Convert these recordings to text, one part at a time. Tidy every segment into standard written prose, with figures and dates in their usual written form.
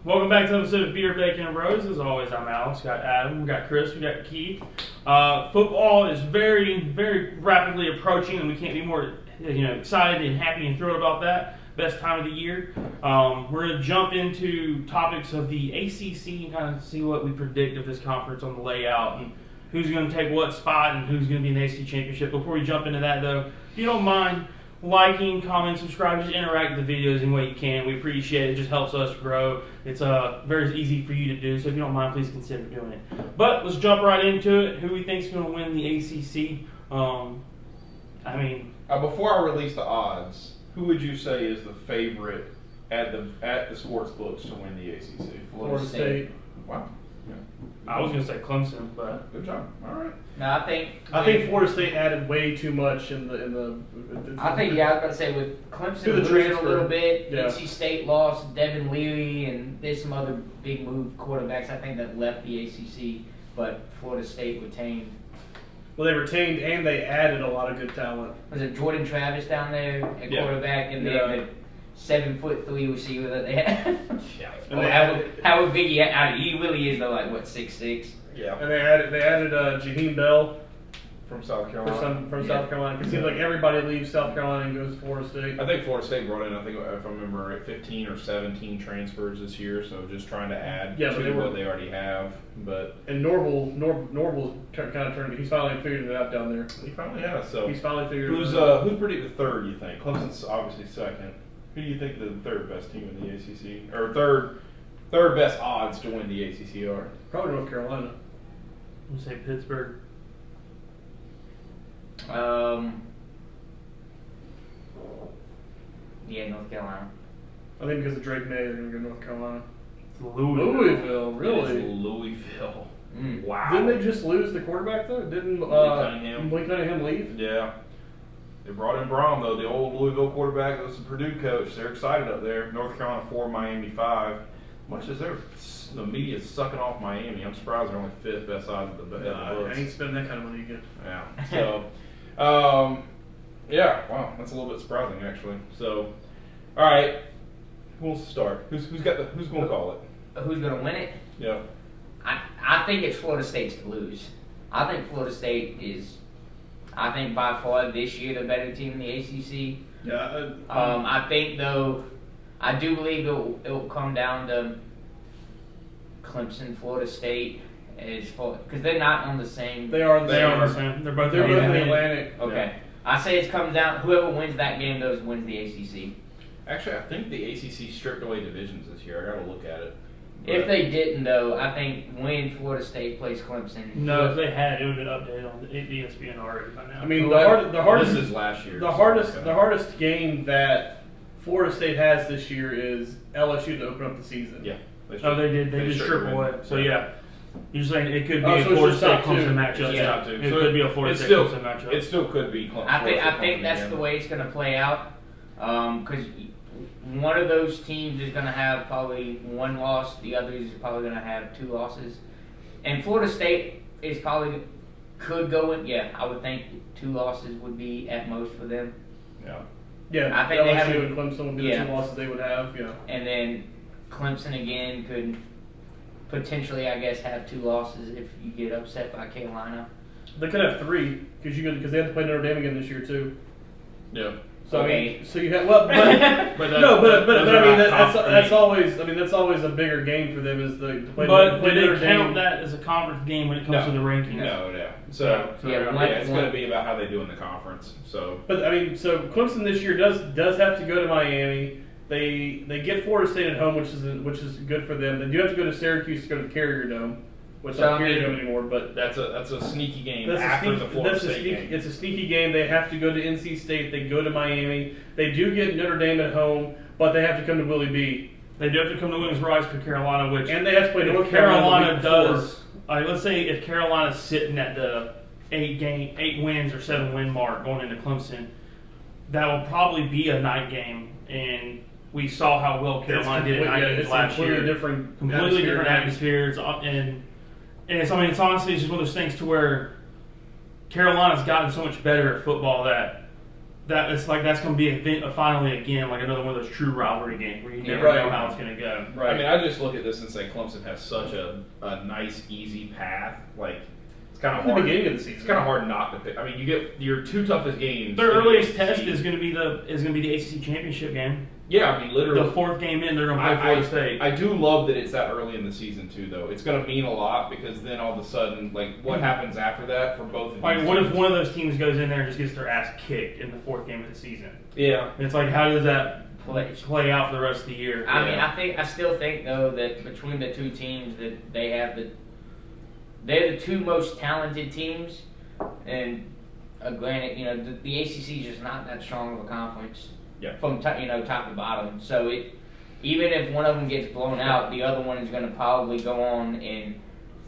Welcome back to the episode of Beer, Bacon, and Rose. As always, I'm Alex. We got Adam, we got Chris, we got Keith. Football is very, very rapidly approaching, and we can't be more excited and happy and thrilled about that. Best time of the year. We're going to jump into topics of the ACC and kind of see what we predict of this conference on the layout and who's going to take what spot and who's going to be in the ACC championship. Before we jump into that, though, if you don't mind liking, comment, subscribe, just interact with the videos any way you can. We appreciate it. It just helps us grow. It's very easy for you to do, so if you don't mind, please consider doing it. But let's jump right into it. Who we think is going to win the ACC? Before I release the odds, who would you say is the favorite at the sports books to win the ACC? Florida State. Wow. Yeah. I was going to say Clemson, but Good job. All right. No, I think Florida State added way too much in the. I was about to say with Clemson To the losing a transfer. little bit, Yeah. NC State lost Devin Leary, and there's some other big move quarterbacks I think that left the ACC, but Florida State retained. Well, they retained and they added a lot of good talent. Was it Jordan Travis down there at Yeah. quarterback, and Yeah. then the 7'3" receiver that they had? Yeah. And they added, how big he really is though, like what 6'6". Yeah. and they added Jaheim Bell From South from Carolina. South Carolina. Because it seems like everybody leaves South Carolina and goes to Florida State. I think Florida State brought in, if I remember right, 15 or 17 transfers this year, so just trying to add Yeah, but to what they already have. But And Norval's kind of turned. He's finally figured it out down there. he finally has. So He's finally figured who's it out. predicted third? You think Clemson's obviously second. Who do you think the third best team in the ACC or third best odds to win the ACC are? Probably North Carolina. I'm going to say Pittsburgh. Yeah, North Carolina. I think because of Drake May, they're going to go North Carolina. It's Louisville. Louisville, It really? is Louisville. Mm. Wow. Didn't they just lose the quarterback though? Didn't Cunningham. Blake Cunningham leave? Yeah. They brought in Brom, though, the old Louisville quarterback. That was the Purdue coach. They're excited up there. North Carolina 4, Miami 5. Much as the media's sucking off Miami, I'm surprised they're only fifth best odds at the I books. ain't spending that kind of money again. Yeah. So, yeah. Wow, that's a little bit surprising, actually. So, all right. Who wants to start? Who's going to call it? Who's gonna win it? Yeah. I think it's Florida State's to lose. I think Florida State is, by far this year the better team in the ACC. Yeah. I think though, I do believe it'll come down to Clemson, Florida State, because they're not on the same. They are. They are the same. They're both They're both in the Atlantic. Okay, I say it comes down. Whoever wins that game wins the ACC. Actually, I think the ACC stripped away divisions this year. I got to look at it. If they didn't, though, I think when Florida State plays Clemson. No, if they had, it would have been updated on the ESPN already by now. I mean, the This is last year. the hardest game that Florida State has this year is LSU to open up the season. Yeah. They did. They just strip away. So yeah, you're saying it could be Oh, a so it's Florida just State top two. Clemson matchup. It's Yeah, top two. it So could be a Florida it's State still- Clemson matchup. It still could be Clemson. I think that's the way it's going to play out. Because one of those teams is going to have probably one loss, the other is probably going to have 2 losses. And Florida State is probably could go in. Yeah, I would think 2 losses would be at most for them. Yeah. Yeah, I think they LSU have- and Clemson would be the 2 losses they would have. Yeah. And then Clemson again could potentially, I guess, have 2 losses if you get upset by Carolina. They could have 3 because they have to play Notre Dame again this year too. Yeah. So Okay. I mean, so you have but But I mean that's always a bigger game for them is to play. But play do Notre they count Dame. that as a conference game when it comes to the rankings? No. So Yeah, it's going to be about how they do in the conference. So But I mean, so Clemson this year does have to go to Miami. They get Florida State at home, which is good for them. They do have to go to Syracuse to go to the Carrier Dome, which is not Carrier Dome anymore. But that's a sneaky game that's after a the Florida State sneaky, game. It's a sneaky game. They have to go to NC State. They go to Miami. They do get Notre Dame at home, but they have to come to Willie B. They do have to come to Williams Rise for Carolina, which And they have to play if North Carolina Carolina the week does. Let's say if Carolina's sitting at the 8 wins or 7 win mark going into Clemson, that will probably be a night game, and we saw how well Carolina did at night games last year. Completely different atmospheres, and it's honestly just one of those things to where Carolina's gotten so much better at football that that it's like that's going to be finally again like another one of those true rivalry games where you never right. know how it's going to go. Right. I mean, I just look at this and say Clemson has such a nice, easy path. Like, it's kind of At the hard. beginning of the season. It's kind of hard not to pick. I mean, you get your two toughest games. Their in the earliest ACC. test is going to be the ACC championship game. Yeah, I mean, literally. The fourth game in, they're going to play Florida State. I do love that it's that early in the season too, though. It's going to mean a lot because then all of a sudden, like, what happens after that for both of Like, these what if teams? one of those teams goes in there and just gets their ass kicked in the fourth game of the season? Yeah. It's like, how does that Play. play out for the rest of the year? I mean, I still think though that between the two teams that they're the two most talented teams, and granted, the ACC is just not that strong of a conference. Yeah. From top to bottom, so even if one of them gets blown out, the other one is going to probably go on and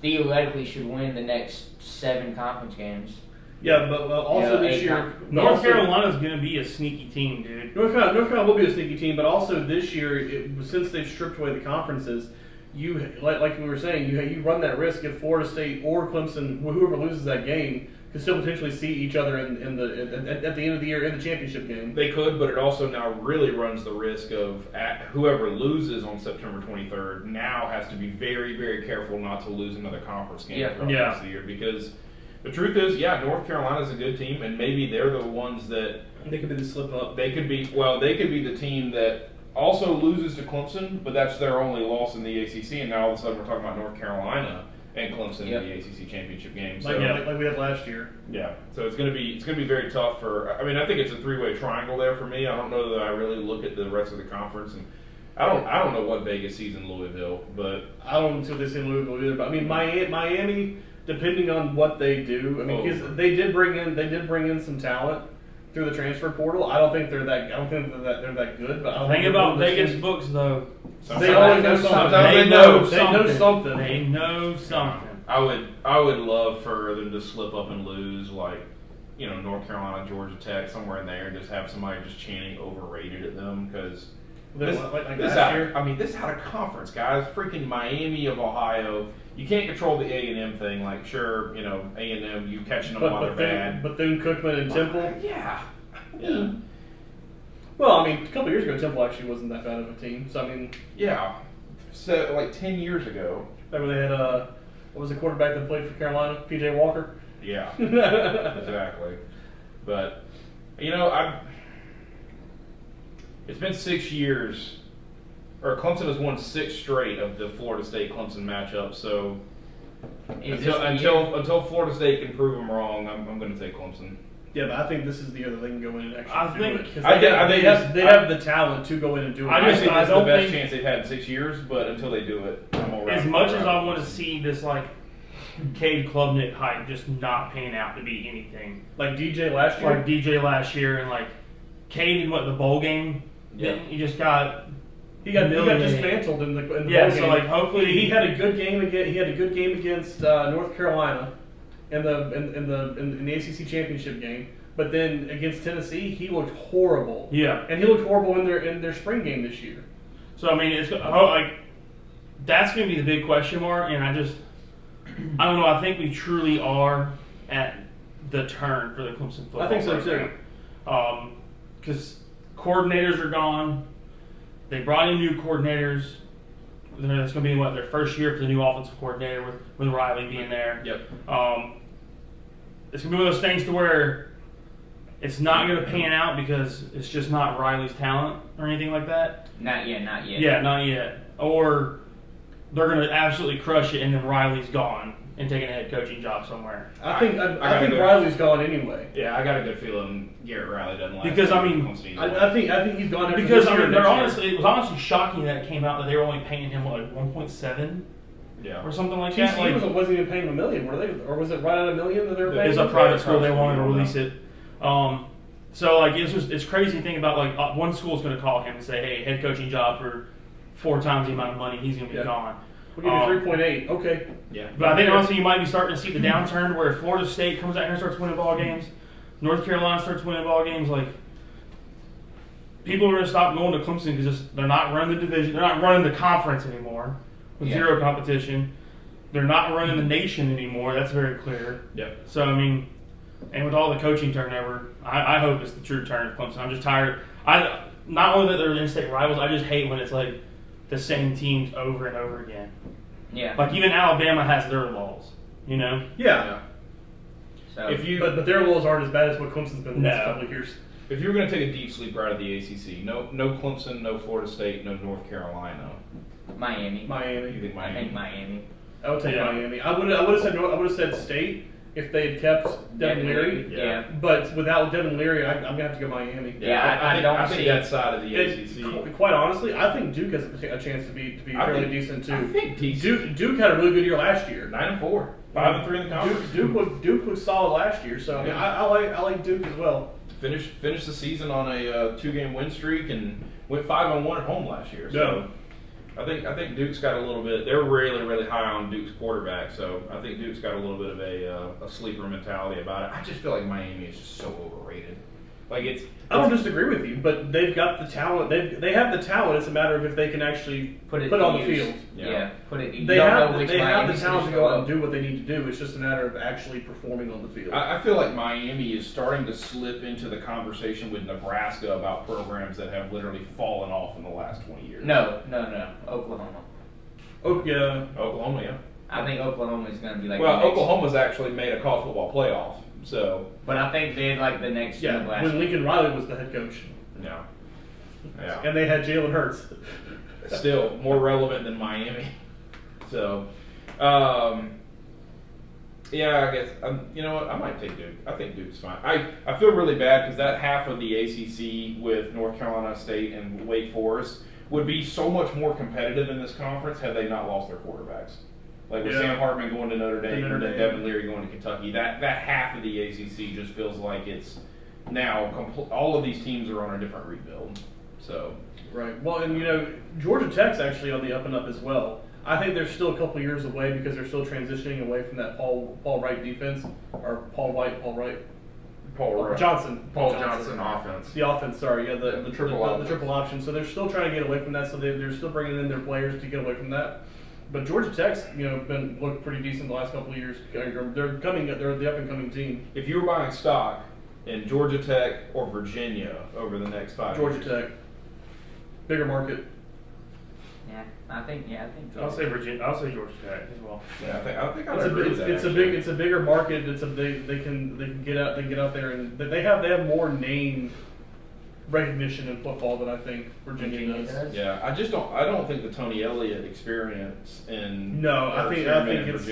theoretically should win the next 7 conference games. Yeah, but also Yeah, this eight year, North also- Carolina's going to be a sneaky team, dude. North Carolina will be a sneaky team, but also this year, since they've stripped away the conferences, you like we were saying, you run that risk if Florida State or Clemson, whoever loses that game, could still potentially see each other at the end of the year in the championship game. They could, but it also now really runs the risk of whoever loses on September 23rd now has to be very, very careful not to lose another conference game throughout the rest of the year. Because the truth is, North Carolina's a good team, and maybe they're the ones that They could be the slip up. they could be the team that also loses to Clemson, but that's their only loss in the ACC, and now all of a sudden we're talking about North Carolina and Clemson in the ACC championship game. So, Like we had last year. yeah, so it's gonna be very tough for. I mean, I think it's a 3-way triangle there for me. I don't know that I really look at the rest of the conference, and I don't know what Vegas sees in Louisville, but I don't know what they say in Louisville either. But I mean, Miami, depending on what they do, I mean, because they did bring in some talent through the transfer portal. I don't think they're that good. But I don't The thing think about they're Vegas books, though, they always know something. they know something. They They know something. I would love for them to slip up and lose, like, North Carolina, Georgia Tech, somewhere in there, and just have somebody just chanting overrated at them because this last year. I mean, this out of conference, guys. Freaking Miami of Ohio. You can't control the A&M thing. Like, sure, A&M, you catching them while they're bad. Bethune-Cookman and Temple. Yeah. Well, I mean, a couple years ago, Temple actually wasn't that bad of a team. So I mean, Yeah. So like 10 years ago. remember they had what was the quarterback that played for Carolina? PJ Walker. Yeah. Exactly. But it's been 6 years, or Clemson has won 6 straight of the Florida State Clemson matchup. So until Florida State can prove them wrong, I'm going to take Clemson. Yeah, but I think this is the year that they can go in and actually I do think- it. 'Cause I they have the talent to go in and do it. I I just- think I it's the don't best think- chance they've had in 6 years, but until they do it, I'm all right. As much as I want to see this, like, Cade Klubnik hype just not panning out to be anything. Like DJ last year. Like DJ last year, and, like, Cade in, the bowl game? Yeah. He just got... He got humiliated. dismantled in the bowl Yeah, game. so, like, hopefully... He had a good game again. He had a good game against North Carolina in the ACC championship game. But then against Tennessee, he looked horrible. Yeah. And he looked horrible in their spring game this year. So, I mean, it's like that's going to be the big question mark, and I don't know. I think we truly are at the turn for the Clemson football I think so, program. Because coordinators are gone. They brought in new coordinators. It's going to be their first year for the new offensive coordinator with Riley being there. Yep. It's going to be one of those things to where it's not going to pan out because it's just not Riley's talent or anything like that. Not yet. Yeah, not yet. Or they're going to absolutely crush it, and then Riley's gone and taking a head coaching job somewhere. I think Riley's gone anyway. Yeah, I got a good feeling Garrett Riley doesn't last. Because, I mean, I think he's gone. Because I mean, it was honestly shocking that it came out that they were only paying him like 1.7 Yeah. or something like that. TCU Like, wasn't even paying him $1 million, were they? Or was it right at $1 million that they were paying? it's a him? private school; they wanted to release it. So like it's crazy to think about like one school's going to call him and say, "Hey, head coaching job for 4 times the amount of money. He's going to be gone." We'll give you 3.8. Okay. Yeah. But I think honestly, you might be starting to see the downturn where Florida State comes out here and starts winning ball games, North Carolina starts winning ball games. Like people are going to stop going to Clemson because they're not running the division, they're not running the conference anymore with zero competition. They're not running the nation anymore. That's very clear. Yep. So I mean, And with all the coaching turnover, I hope it's the true turn of Clemson. I'm just tired. Not only that they're in-state rivals, I just hate when it's like the same teams over and over again. Yeah. Like even Alabama has their laws, you know? Yeah. So But their laws aren't as bad as what Clemson's been the last couple of years. If you were going to take a deep sleeper out of the ACC, no Clemson, no Florida State, no North Carolina. Miami. You Miami. think I Miami? think Miami. I would take Yeah. Miami. I would have said State if they had kept Devin Leary. Yeah. But without Devin Leary, I'm gonna have to go Miami. Yeah, I don't I think see- that side of the And ACC. quite honestly, I think Duke has a chance to be I fairly think- decent too. I think decent. Duke had a really good year last year. 9-4, 5-3 in the conference. Duke was solid last year, so I mean, Yeah. I like Duke as well. Finished the season on a 2-game win streak and went 5-1 at home last year. So I think Duke's got a little bit. They're really high on Duke's quarterback, so I think Duke's got a little bit of a sleeper mentality about it. I just feel like Miami is just so overrated. Like I don't disagree with you, but they've got the talent. They have the talent. It's a matter of if they can actually Put it on to the use. field. Yeah. Put it. You They don't have know which the Miami's talent to gonna go show out and up. do what they need to do. It's just a matter of actually performing on the field. I feel like Miami is starting to slip into the conversation with Nebraska about programs that have literally fallen off in the last 20 years. No. Oklahoma. Oh yeah, Oklahoma, yeah. I think Oklahoma is going to be like. Well, the next, Oklahoma's actually made a college football playoff, so But I think they're like the next. yeah. Nebraska. When Lincoln Riley was the head coach, yeah, yeah. and they had Jalen Hurts. Still more relevant than Miami. So, yeah, I guess you know what? I might take Duke. I think Duke's fine. I feel really bad because that half of the ACC with North Carolina State and Wake Forest would be so much more competitive in this conference had they not lost their quarterbacks. Like with Yeah. Sam Hartman going to Notre Dame Notre and then Dame. Devin Leary going to Kentucky, that half of the ACC just feels like it's now all of these teams are on a different rebuild. So. Right. Well, and you know, Georgia Tech's actually on the up and up as well. I think they're still a couple years away because they're still transitioning away from that Paul Wright defense or Paul Wright. Paul Johnson offense. The offense, sorry, yeah, the triple option. the triple option. So they're still trying to get away from that. So they're still bringing in their players to get away from that. But Georgia Tech's been looked pretty decent the last couple of years. They're the up and coming team. If you were buying stock in Georgia Tech or Virginia over the next 5 Georgia years, Tech, bigger market. Yeah, I think. I'll say Virginia. I'll say Georgia Tech as well. yeah, I think I It's would agree with that. actually. a bigger market. They can get out there and they have more name recognition in football than I think Virginia does. Yeah, I don't think the Tony Elliott experience in No, I think it's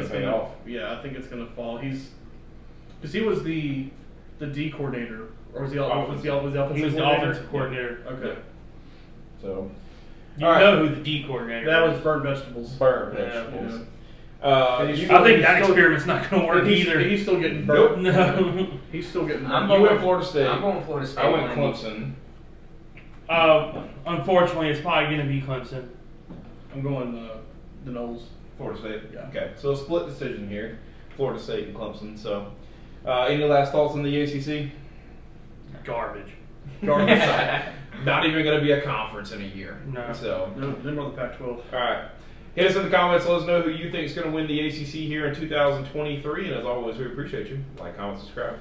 pay gonna off. yeah, I think it's gonna fall. Because he was the D coordinator, or was he the offensive He was the coordinator? offensive coordinator. Okay, So You All right. know who the D coordinator that is. was burn vegetables. burn Yeah, vegetables. And he's I think he's that still- experiment's not going to work either. He's still getting burnt. No. He's still getting I'm burnt. You went Florida State. I'm going Florida State. I went Clemson. Unfortunately, it's probably going to be Clemson. I'm going the Knowles. Florida State. Yeah. Okay, so a split decision here. Florida State and Clemson. So, any last thoughts on the ACC? Garbage. Garbage. Not even going to be a conference in a year. No. So, No, then we're the Pac-12. all right. Hit us in the comments. Let us know who you think is going to win the ACC here in 2023. And as always, we appreciate you. Like, comment, subscribe.